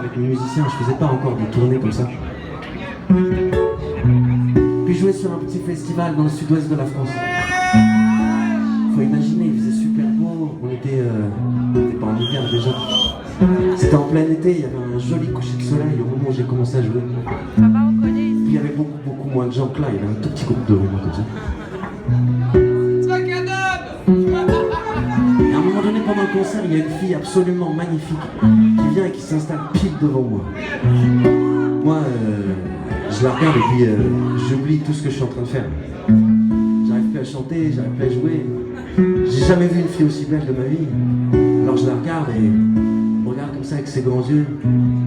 avec mes musiciens, je faisais pas encore des tournées comme ça. Puis je jouais sur un petit festival dans le sud-ouest de la France. Faut imaginer, il faisait super beau, on était pas en hiver déjà. C'était en plein été, il y avait un joli coucher de soleil au moment où j'ai commencé à jouer. Puis il y avait beaucoup moins de gens que là, il y avait un tout petit groupe de moi comme ça. Et à un moment donné, pendant le concert, il y a une fille absolument magnifique qui vient et qui s'installe pile devant moi. Moi, je la regarde et puis j'oublie tout ce que je suis en train de faire. J'arrive plus à chanter, j'arrive plus à jouer. J'ai jamais vu une fille aussi belle de ma vie. Alors je la regarde et elle me regarde comme ça avec ses grands yeux.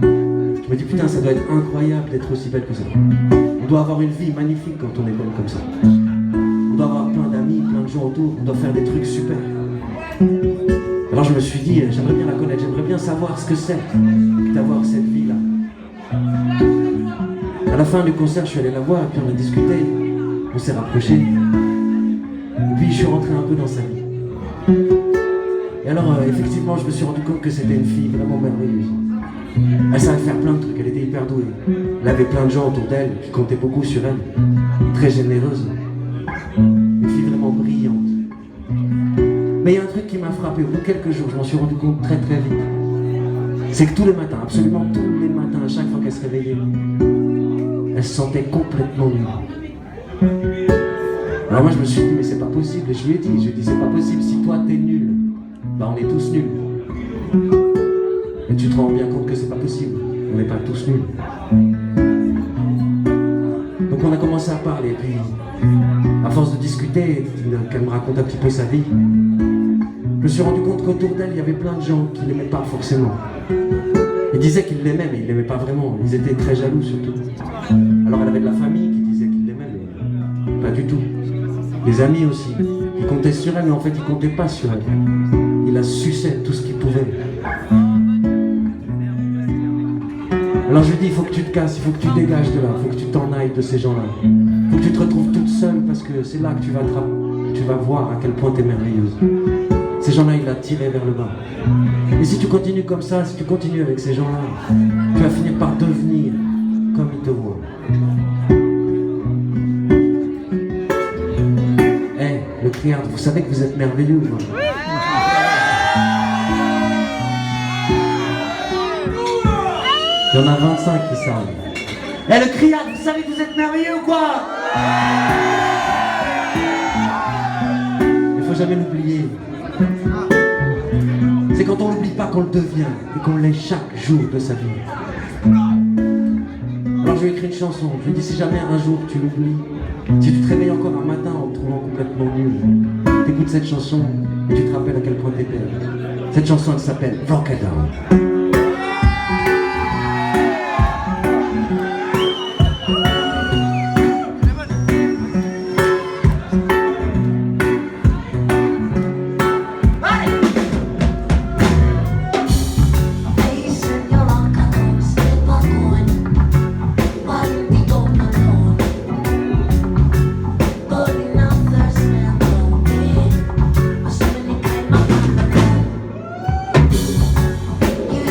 Je me dis putain, ça doit être incroyable d'être aussi belle que ça. On doit avoir une vie magnifique quand on est belle comme ça. On doit avoir plein d'amis, plein de gens autour, on doit faire des trucs super. Alors je me suis dit, j'aimerais bien la connaître, j'aimerais bien savoir ce que c'est d'avoir cette vie-là. À la fin du concert, je suis allé la voir et puis on a discuté, on s'est rapprochés. Et puis je suis rentré un peu dans sa vie. Et alors effectivement, je me suis rendu compte que c'était une fille vraiment merveilleuse. Elle savait faire plein de trucs, elle était hyper douée. Elle avait plein de gens autour d'elle qui comptaient beaucoup sur elle. Très généreuse. Une fille vraiment brillante. Mais il y a un truc qui m'a frappé, au bout de quelques jours, je m'en suis rendu compte très très vite. C'est que tous les matins, absolument tous les matins, à chaque fois qu'elle se réveillait, elle se sentait complètement nulle. Alors moi je me suis dit, mais c'est pas possible, et je lui ai dit, c'est pas possible, si toi t'es nul, bah on est tous nuls. Et tu te rends bien compte que c'est pas possible, on n'est pas tous nuls. Donc on a commencé à parler, et puis à force de discuter, qu'elle me raconte un petit peu sa vie, je me suis rendu compte qu'autour d'elle, il y avait plein de gens qui l'aimaient pas forcément. Ils disaient qu'ils l'aimaient, mais ils l'aimaient pas vraiment. Ils étaient très jaloux surtout. Alors elle avait de la famille qui disait qu'ils l'aimaient, mais pas du tout. Des amis aussi, qui comptaient sur elle, mais en fait ils comptaient pas sur elle. Ils la suçaient tout ce qu'ils pouvaient. Alors je lui dis, il faut que tu te casses, il faut que tu dégages de là, il faut que tu t'en ailles de ces gens-là. Il faut que tu te retrouves toute seule parce que c'est là que tu vas voir à quel point tu es merveilleuse. Ces gens-là, ils la tiraient vers le bas. Et si tu continues comme ça, si tu continues avec ces gens-là, tu vas finir par devenir comme ils te voient. Eh, le criard, vous savez que vous êtes merveilleux, moi. Il y en a 25 qui savent. Eh, le criard, vous savez que vous êtes merveilleux ou quoi? Il faut jamais l'oublier. C'est quand on l'oublie pas qu'on le devient et qu'on l'est chaque jour de sa vie. Alors je lui ai écrit une chanson, je lui ai dit si jamais un jour tu l'oublies, si tu te réveilles encore un matin en te trouvant complètement nul, t'écoutes cette chanson et tu te rappelles à quel point t'es belle. Cette chanson elle s'appelle Vocadon. You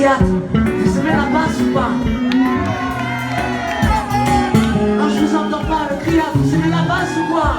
criade, vous aimez la basse ou pas? Non, je vous entends pas, le criade, vous aimez la basse ou quoi?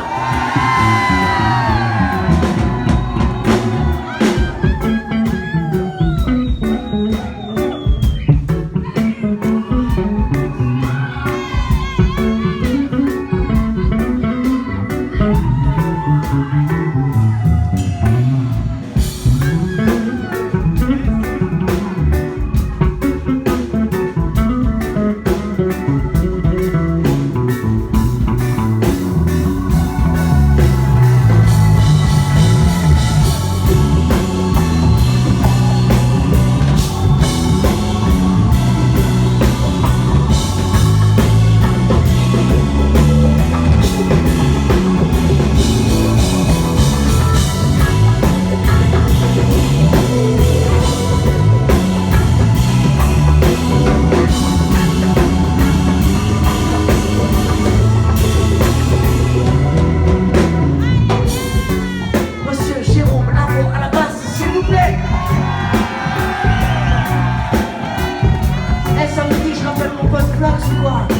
Samedi, je rappelle mon pote Flax ou quoi?